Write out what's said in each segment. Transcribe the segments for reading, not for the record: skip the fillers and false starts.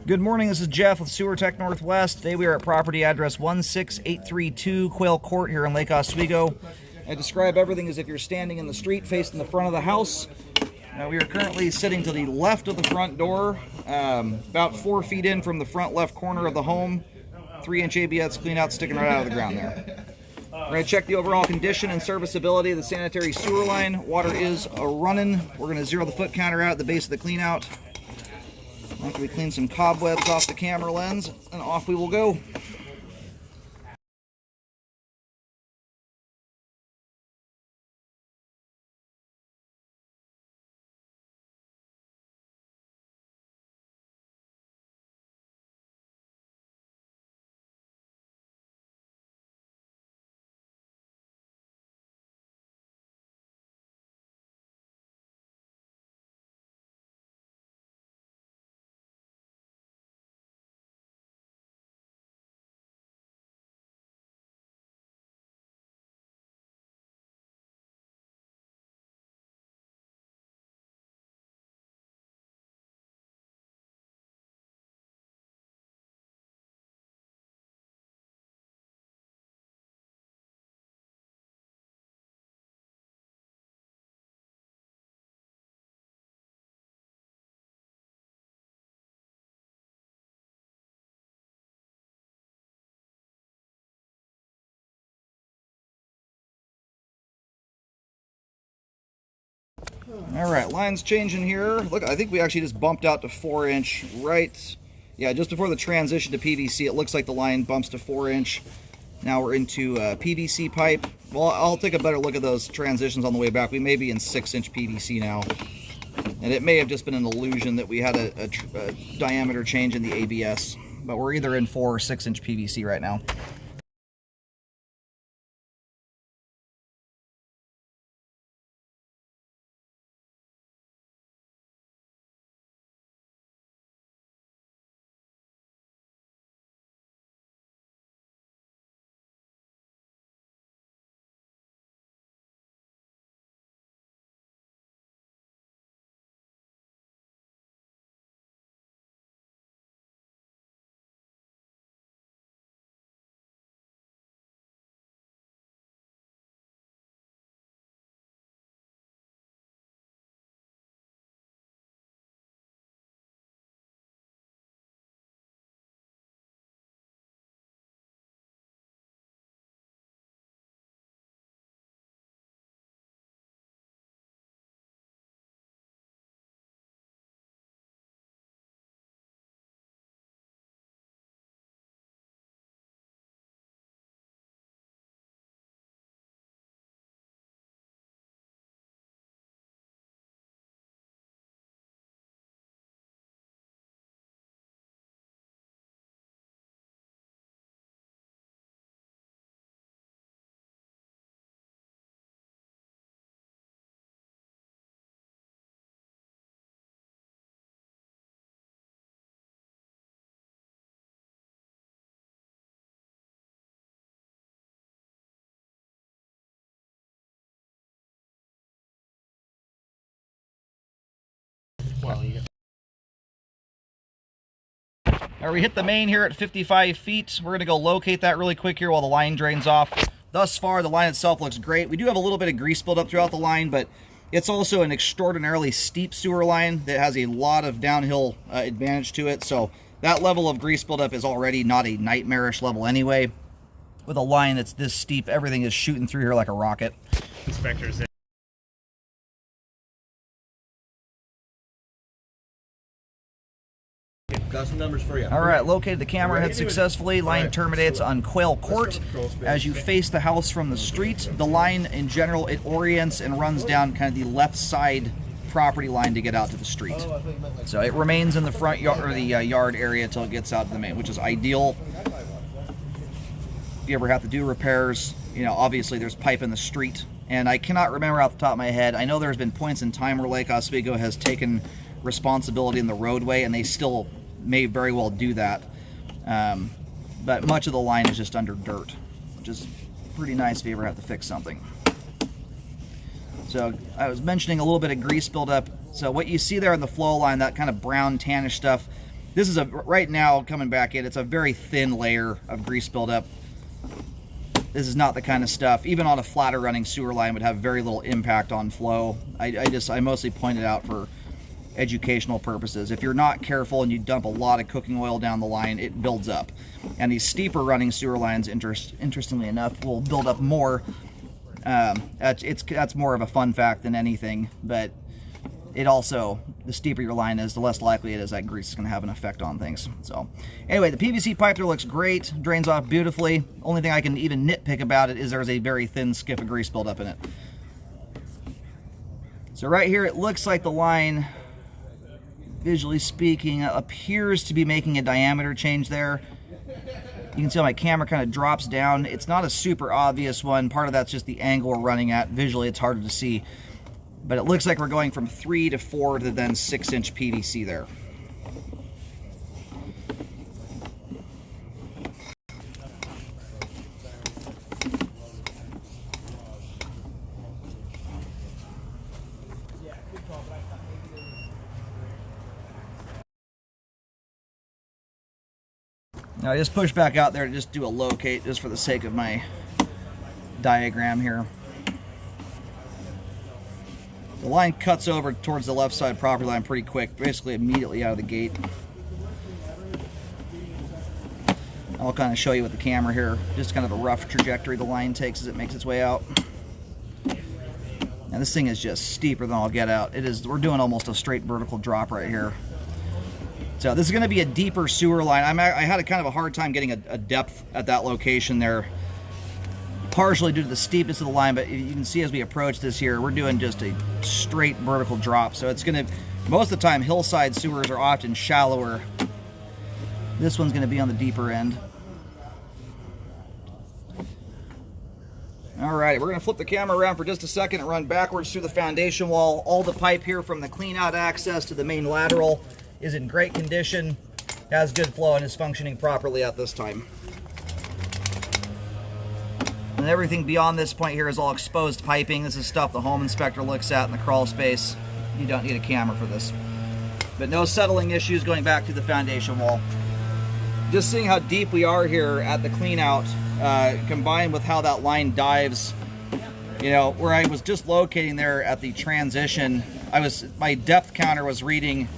Good morning, this is Jeff with Sewer Tech Northwest. Today we are at property address 16832 Quail Court here in Lake Oswego. I describe everything as if you're standing in the street facing the front of the house. We are currently sitting to the left of the front door, about 4 feet in from the front left corner of the home. 3-inch ABS cleanout sticking right out of the ground there. We're going to check the overall condition and serviceability of the sanitary sewer line. Water is running. We're going to zero the foot counter out at the base of the cleanout. After we clean some cobwebs off the camera lens, and off we will go. All right, line's changing here. Look, I think we actually just bumped out to 4-inch right. Yeah, just before the transition to PVC, it looks like the line bumps to 4-inch. Now we're into PVC pipe. Well, I'll take a better look at those transitions on the way back. We may be in 6-inch PVC now. And it may have just been an illusion that we had a diameter change in the ABS. But we're either in 4 or 6-inch PVC right now. All right, we hit the main here at 55 feet. We're going to go locate that really quick here while the line drains off. Thus far, the line itself looks great. We do have a little bit of grease buildup throughout the line, but it's also an extraordinarily steep sewer line that has a lot of downhill advantage to it. So that level of grease buildup is already not a nightmarish level anyway. With a line that's this steep, everything is shooting through here like a rocket. Inspectors. Got some numbers for you. All right, located the camera head successfully. Line terminates on Quail Court. As you face the house from the street, the line in general, it orients and runs down kind of the left side property line to get out to the street. So it remains in the front yard or the yard area until it gets out to the main, which is ideal. If you ever have to do repairs, you know, obviously there's pipe in the street, and I cannot remember off the top of my head. I know there's been points in time where Lake Oswego has taken responsibility in the roadway, and they still may very well do that. But much of the line is just under dirt, which is pretty nice if you ever have to fix something. So I was mentioning a little bit of grease buildup. So what you see there in the flow line, that kind of brown tannish stuff, This is right now coming back in, it's a very thin layer of grease buildup. This is not the kind of stuff, even on a flatter running sewer line, would have very little impact on flow. I mostly point it out for educational purposes. If you're not careful and you dump a lot of cooking oil down the line, it builds up. And these steeper running sewer lines, interestingly enough, will build up more. That's more of a fun fact than anything, but it also, the steeper your line is, the less likely it is that grease is going to have an effect on things. So anyway, the PVC pipe there looks great, drains off beautifully. Only thing I can even nitpick about it is there's a very thin skiff of grease buildup in it. So right here, it looks like the line, visually speaking, appears to be making a diameter change there. You can see how my camera kind of drops down. It's not a super obvious one. Part of that's just the angle we're running at. Visually, it's harder to see. But it looks like we're going from 3 to 4 to then 6-inch PVC there. Now I just push back out there to just do a locate just for the sake of my diagram here. The line cuts over towards the left side property line pretty quick, basically immediately out of the gate. I'll kind of show you with the camera here, just kind of a rough trajectory the line takes as it makes its way out. Now this thing is just steeper than I'll get out. It is, we're doing almost a straight vertical drop right here. So this is going to be a deeper sewer line. I had a kind of a hard time getting a depth at that location there, partially due to the steepness of the line, but you can see as we approach this here, we're doing just a straight vertical drop. So it's going to, most of the time, hillside sewers are often shallower. This one's going to be on the deeper end. All right, we're going to flip the camera around for just a second and run backwards through the foundation wall. All the pipe here from the clean out access to the main lateral is in great condition, has good flow, and is functioning properly at this time. And everything beyond this point here is all exposed piping. This is stuff the home inspector looks at in the crawl space. You don't need a camera for this. But no settling issues going back to the foundation wall. Just seeing how deep we are here at the clean out, combined with how that line dives, you know, where I was just locating there at the transition, my depth counter was reading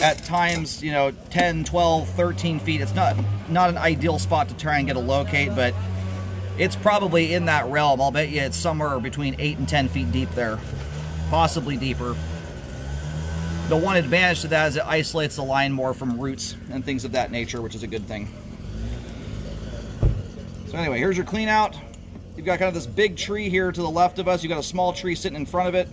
at times, you know, 10, 12, 13 feet. It's not an ideal spot to try and get a locate, but it's probably in that realm. I'll bet you it's somewhere between 8 and 10 feet deep there, possibly deeper. The one advantage to that is it isolates the line more from roots and things of that nature, which is a good thing. So anyway, here's your clean out. You've got kind of this big tree here to the left of us. You've got a small tree sitting in front of it.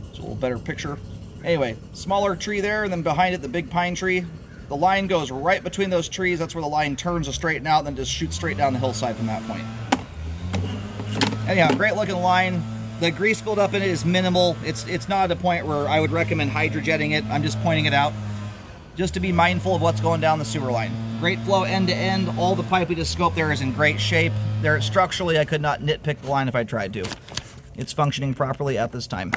It's a little better picture. Anyway, smaller tree there, and then behind it, the big pine tree. The line goes right between those trees. That's where the line turns to straighten out, and then just shoots straight down the hillside from that point. Anyhow, great looking line. The grease buildup in it is minimal. It's not at a point where I would recommend hydrojetting it. I'm just pointing it out, just to be mindful of what's going down the sewer line. Great flow end to end. All the pipe we just scoped there is in great shape. There, structurally, I could not nitpick the line if I tried to. It's functioning properly at this time.